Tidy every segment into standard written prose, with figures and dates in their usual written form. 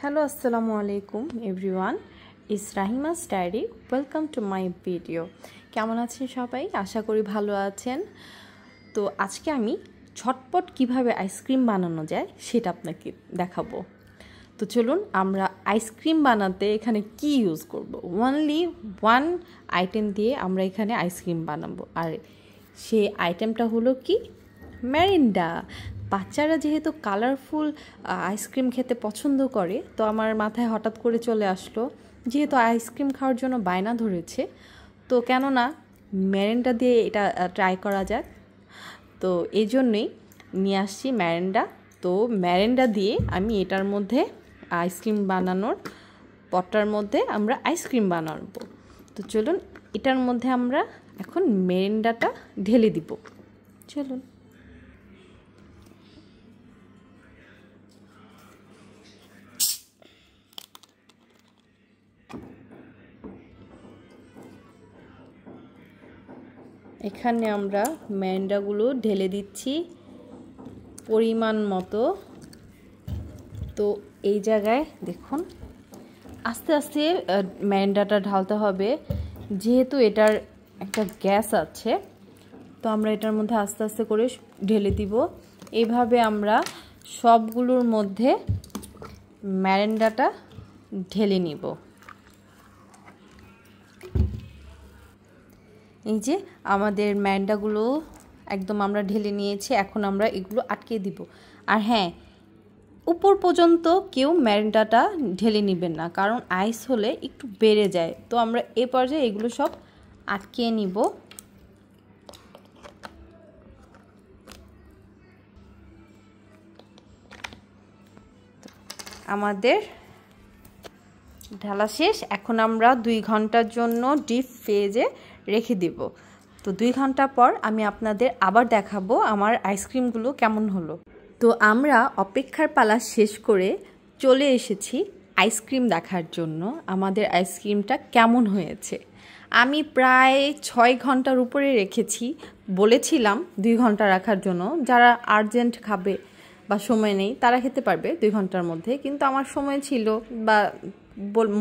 Hello, assalamu alaikum everyone. It's Rahima's Diary. Welcome to my video. কেমন আছেন সবাই? আশা করি ভালো আছেন। তো আজকে আমি ঝটপট কিভাবে আইসক্রিম বানানো যায় সেটা আপনাকে দেখাবো। তো চলুন আমরা আইসক্রিম বানাতে এখানে কি ইউজ করব। অনলি ওয়ান আইটেম দিয়ে আমরা এখানে আইসক্রিম বানাবো। আর সেই আইটেমটা হলো কি? ম্যারিন্ডা। বাচ্চারা যেহেতু কালারফুল আইসক্রিম খেতে পছন্দ করে, তো আমার মাথায় হঠাৎ করে চলে আসলো, যেহেতু আইসক্রিম খাওয়ার জন্য বায়না ধরেছে, তো কেননা ম্যারিন্ডা দিয়ে এটা ট্রাই করা যাক। তো এই জন্যই নিয়ে আসছি ম্যারিন্ডা। তো ম্যারিন্ডা দিয়ে আমি এটার মধ্যে আইসক্রিম বানানোর পটটার মধ্যে আমরা আইসক্রিম বানাবো। তো চলুন এটার মধ্যে আমরা এখন ম্যারিন্ডাটা ঢেলে দিব। চলুন। এখানে আমরা ম্যারিন্ডাগুলো ঢেলে দিচ্ছি পরিমাণ মতো। তো এই জায়গায় দেখুন আস্তে আস্তে ম্যারিন্ডাটা ঢালতে হবে, যেহেতু এটার একটা গ্যাস আছে। তো আমরা এটার মধ্যে আস্তে আস্তে করে ঢেলে দিব। এইভাবে আমরা সবগুলোর মধ্যে ম্যারিন্ডাটা ঢেলে নিব। এই যে আমাদের ম্যারিন্ডাগুলো একদম আমরা ঢেলে নিয়েছি। এখন আমরা এগুলো আটকে দিব। আর হ্যাঁ, উপর পর্যন্ত কেউ ম্যারিন্ডাটা ঢেলে নেবেন না, কারণ আইস হলে একটু বেড়ে যায়। তো আমরা এ পর্যায়ে এগুলো সব আটকে নিব। আমাদের ঢালা শেষ। এখন আমরা 2 ঘন্টার জন্য ডিপ ফ্রিজে রেখে দেব। তো 2 ঘন্টা পর আমি আপনাদের আবার দেখাবো আমার আইসক্রিমগুলো কেমন হলো। তো আমরা অপেক্ষার পালা শেষ করে চলে এসেছি আইসক্রিম দেখার জন্য আমাদের আইসক্রিমটা কেমন হয়েছে। আমি প্রায় 6 ঘন্টার উপরে রেখেছি। বলেছিলাম 2 ঘন্টা রাখার জন্য, যারা আর্জেন্ট খাবে বা সময় নেই তারা খেতে পারবে 2 ঘন্টার মধ্যে, কিন্তু আমার সময় ছিল বা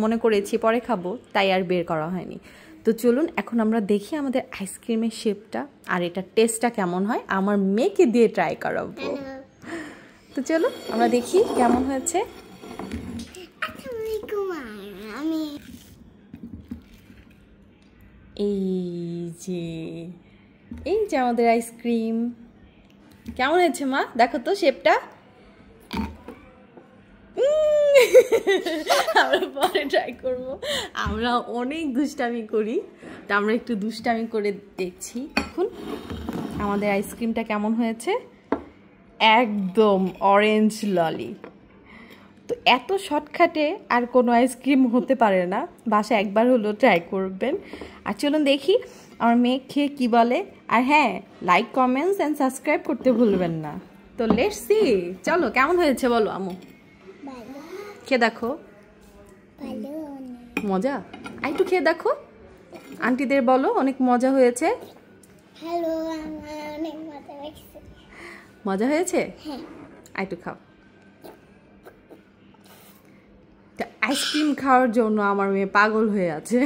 মনে করেছি পরে খাবো, তাই আর বের করা হয়নি। তো চলুন এখন আমরা দেখি আমাদের আইসক্রিমের শেপটা আর এটা টেস্টটা কেমন হয়। আমার মেয়েকে দিয়ে ট্রাই করাবো। তো চলো আমরা দেখি কেমন হয়েছে। এই যে আমাদের আইসক্রিম কেমন হয়েছে মা? দেখো তো শেপটা। আমরা পরে ট্রাই করব। আমরা অনেক দুষ্টামি করি, তো আমরা একটু দুষ্টামি করে দেখছি এখন আমাদের আইসক্রিমটা কেমন হয়েছে। একদম অরেঞ্জ ললি। তো এত শর্টকাটে আর কোনো আইসক্রিম হতে পারে না। বাসায় একবার হলো ট্রাই করবেন। আর চলুন দেখি আমার মেয়ে খেয়ে কী বলে। আর হ্যাঁ, লাইক কমেন্টস অ্যান্ড সাবস্ক্রাইব করতে ভুলবেন না। তো লেটস সি, চলো কেমন হয়েছে বলো আমু। খেয়ে দেখো। মজা? একটু খেয়ে দেখো, আন্টিদের বলো অনেক মজা হয়েছে। হ্যালো, আমার অনেক মজা হয়েছে। মজা হয়েছে? হ্যাঁ। একটু খাও। আইসক্রিম খাওয়ার জন্য আমার মেয়ে পাগল হয়ে আছে।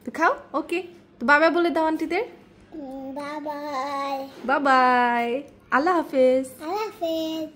তো খাও। ওকে, তো বাবা বলে দাও আন্টিদের। Bye bye. Bye bye. আল্লাহ হাফেজ। আল্লাহ হাফেজ।